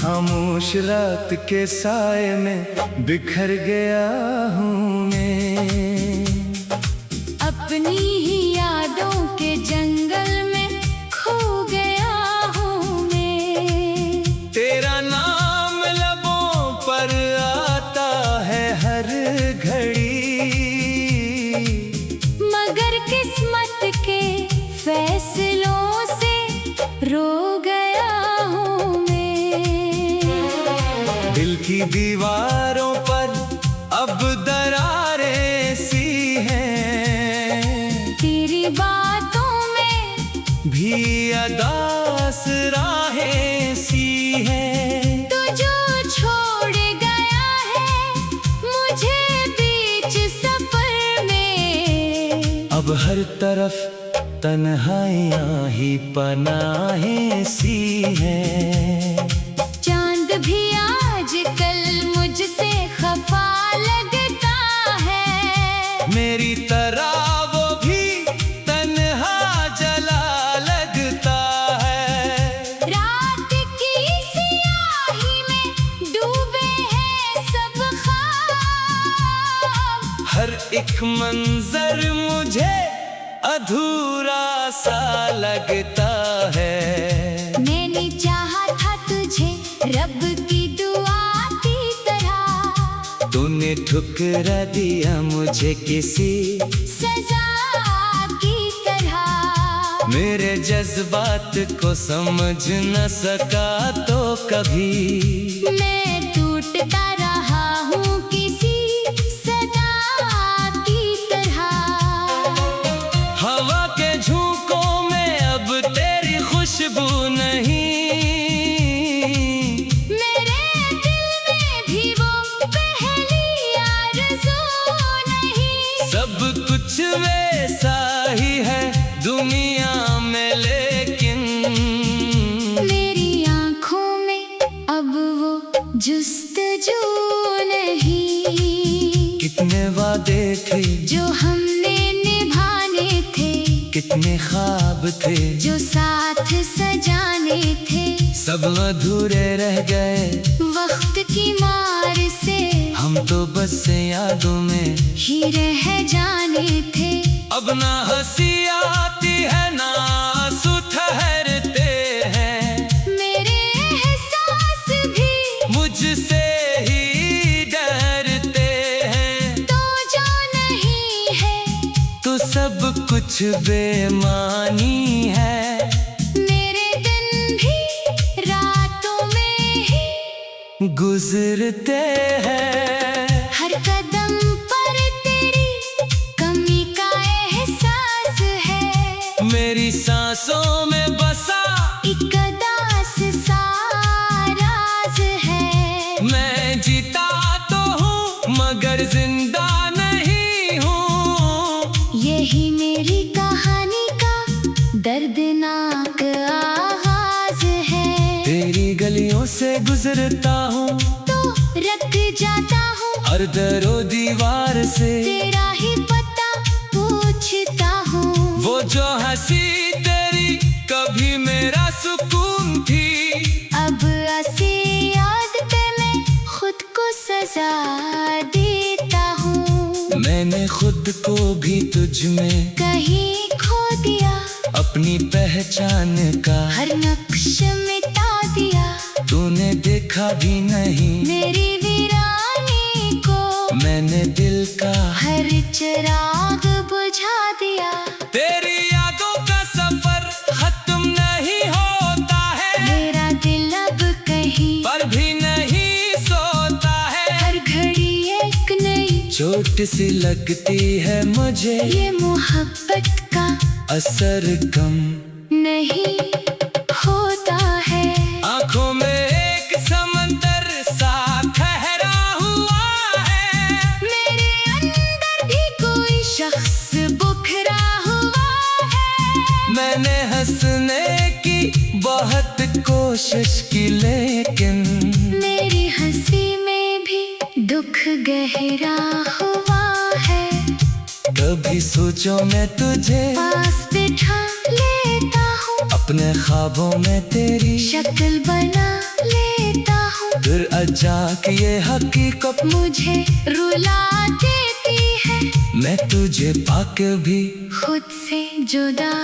खामोश रात के साए में बिखर गया हूँ मैं। अपनी ही यादों के जंगल में खो गया हूँ मैं। तेरा नाम लबों पर आता है हर घड़ी, मगर किस्मत के फैसलों से रो गया हूँ मैं। दिल की दीवारों पर अब दरारें सी हैं, तेरी बातों में भी अदास राहें सी हैं। तो जो छोड़ गया है मुझे बीच सफर में, अब हर तरफ तन्हाइयाँ ही पनाहें सी हैं। चांद भी आजकल मुझसे खफा लगता है, मेरी तरह वो भी तन्हा जला लगता है। रात की सियाही में डूबे हैं सब ख्वाब, हर एक मंजर मुझे अधूरा सा लगता है। मैंने चाहा था तुझे रब की दुआ की तरह, तूने ठुकरा दिया मुझे किसी सजा की तरह। मेरे जज्बात को समझ न सका तो कभी मैं टूटता रहा हूँ किसी सदा की तरह। हवा के झोंकों में अब तेरी खुशबू नहीं, मेरे दिल में भी वो पहली आरज़ू नहीं। सब कुछ वैसा ही है दुनिया में, लेकिन मेरी आँखों में अब वो जुस्तजू नहीं। कितने वादे थे जो हमने निभाने थे, कितने ख्वाब थे जो साथ सजाने थे, सब अधूरे रह गए वक्त की मार से। हम तो बस यादों में ही रह जाने थे। अब ना हंसी आती है ना आंसू ठहरते हैं, मेरे एहसास भी मुझसे ही डरते हैं। तो जो नहीं है तो सब कुछ बेमानी है, मेरे दिन भी रातों में ही गुजरते हैं। हर कदम पर तेरी कमी का एहसास है, मेरी सांसों में बसा एक उदास सा राज है। मैं जीता तो हूँ मगर जिंदा नहीं हूँ, यही मेरी कहानी का दर्दनाक आगाज है। तेरी गलियों से गुजरता हूँ तो रख जाता हूँ हर दरो दीवार से, तेरा ही पता पूछता हूँ। वो जो हंसी तेरी कभी मेरा सुकून थी, अब ऐसी याद पे मैं खुद को सजा देता हूँ। मैंने खुद को भी तुझ में कहीं खो दिया, अपनी पहचान का हर नक्श मिटा दिया। तूने देखा भी नहीं मेरी वीरानी को, मैंने दिल का हर चिराग बुझा दिया। तेरी यादों का सफर खत्म नहीं होता है, मेरा दिल अब कहीं पर भी नहीं सोता है। हर घड़ी एक नई चोट सी लगती है मुझे, ये मोहब्बत का असर कम नहीं होता है। आंखों में एक समंदर सा ठहरा हुआ है, मेरे अंदर भी कोई शख्स बुखरा हुआ है। मैंने हंसने की बहुत कोशिश की लेकिन मेरी हंसी में भी दुख गहरा हुआ है। कभी सोचो मैं तुझे पास बिठा लेता हूँ, अपने ख्वाबों में तेरी शक्ल बना लेता फिर अचानक ये हकीकत मुझे रुला देती है। मैं तुझे पाके भी खुद से जुदा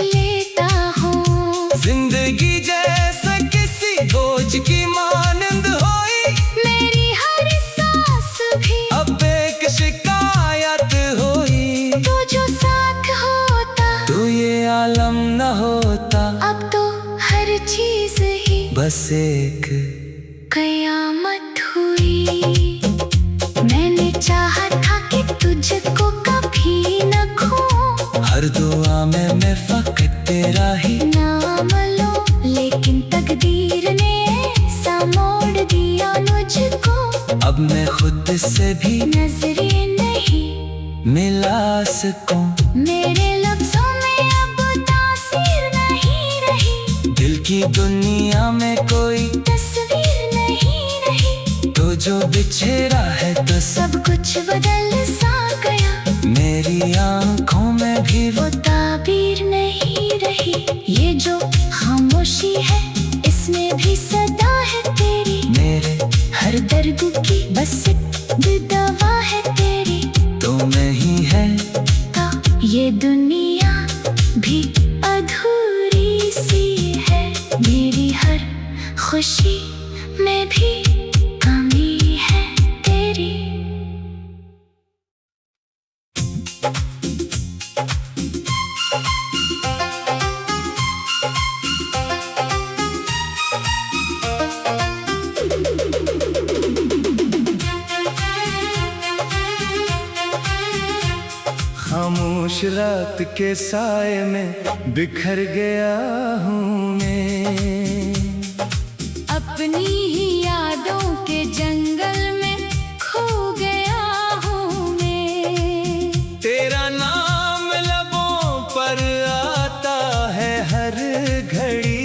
लेता हूँ। जिंदगी जैसे किसी बोझ की मानंद होई, मेरी हर सांस भी अब एक शिकायत होई। तो जो साथ होता तो ये आलम न होता, अब तो हर चीज ही बस एक कयामत हुई। मैंने चाहा था कि तुझको कभी न खो, हर दुआ में मैं फकत तेरा ही नाम लो, लेकिन तकदीर ने ऐसा मोड़ दिया मुझको। अब मैं खुद से भी नजरें नहीं मिला सकूं। मेरे लफ्जों में अब तासीर नहीं रही, दिल की दुनिया में कोई तस्वीर नहीं रही। तो जो बिछेरा है तो सब कुछ बदल सा गया, मेरी आंखों में भी वो ताबीर नहीं रही। ये जो खामोशी है इसमें भी सदा है तेरी, मेरे हर दर्द की बस एक दवा है तेरी। तो नहीं है का ये दुनिया भी अधूरी सी है, मेरी हर खुशी में भी कमी है तेरी। खामोश रात के साए में बिखर गया हूँ मैं, अपनी ही यादों के जंगल में खो गया हूँ मैं। तेरा नाम लबों पर आता है हर घड़ी,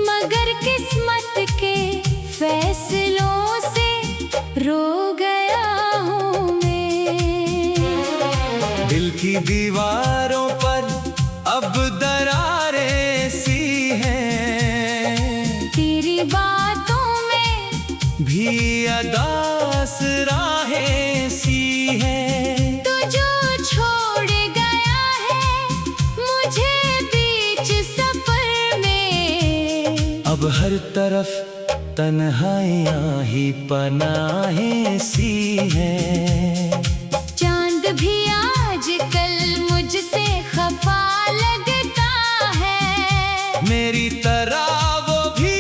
मगर किस्मत के फैसलों से रो गया हूँ मैं। दिल की दीवारों पर अब दरारें सी हैं, तेरी बातों में भी अदास राहें सी हैं। तो जो छोड़ गया है मुझे बीच सफर में, अब हर तरफ तन्हाइयाँ ही पनाहें सी हैं। चांद भी आजकल मुझसे खफा लगता है, मेरी तरह वो भी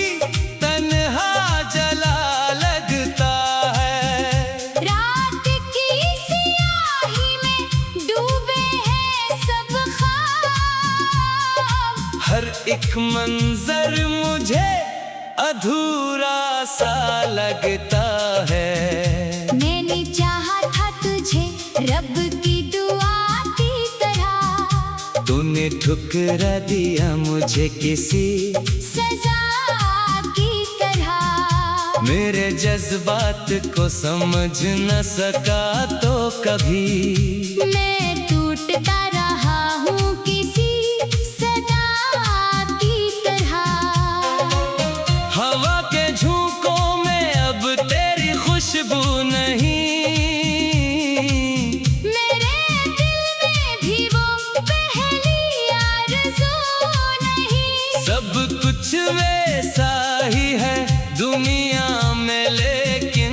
तन्हा जला लगता है। रात की सियाही में डूबे हैं सब ख्वाब, हर एक मंजर मुझे अधूरा सा लगता है। मैंने चाहा था तुझे रब की दुआ की तरह, तूने ठुकरा दिया मुझे किसी सजा की तरह। मेरे जज्बात को समझ न सका तो कभी, मैं टूटता रहा हूँ किसी सदा की तरह। हवा के झोंकों में अब तेरी खुशबू नहीं, मेरे दिल में भी वो पहली आरज़ू नहीं। सब कुछ वैसा ही है दुनिया में, लेकिन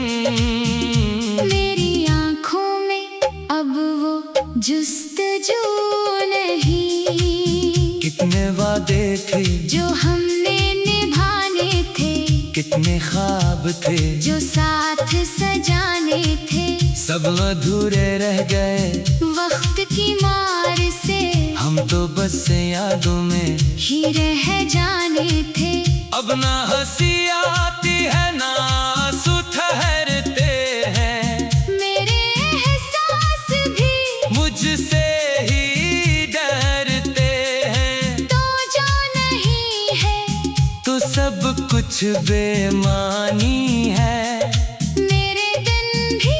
मेरी आँखों में अब वो जुस्तजू नहीं। कितने वादे थे जो हमने निभाने थे, कितने ख्वाब थे जो साथ सजाने थे, सब अधूरे रह गए वक्त की मार से। हम तो बस यादों में ही रह जाने थे। अब ना हंसी आती है ना आंसू ठहरते हैं, मेरे एहसास भी मुझसे ही डरते हैं। तो जो नहीं है तो सब कुछ बेमानी है, मेरे दिन भी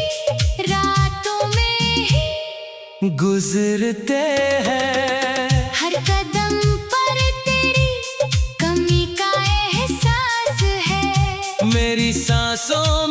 रातों में ही गुजरते हैं। हर कदम पर तेरी कमी का एहसास सांसों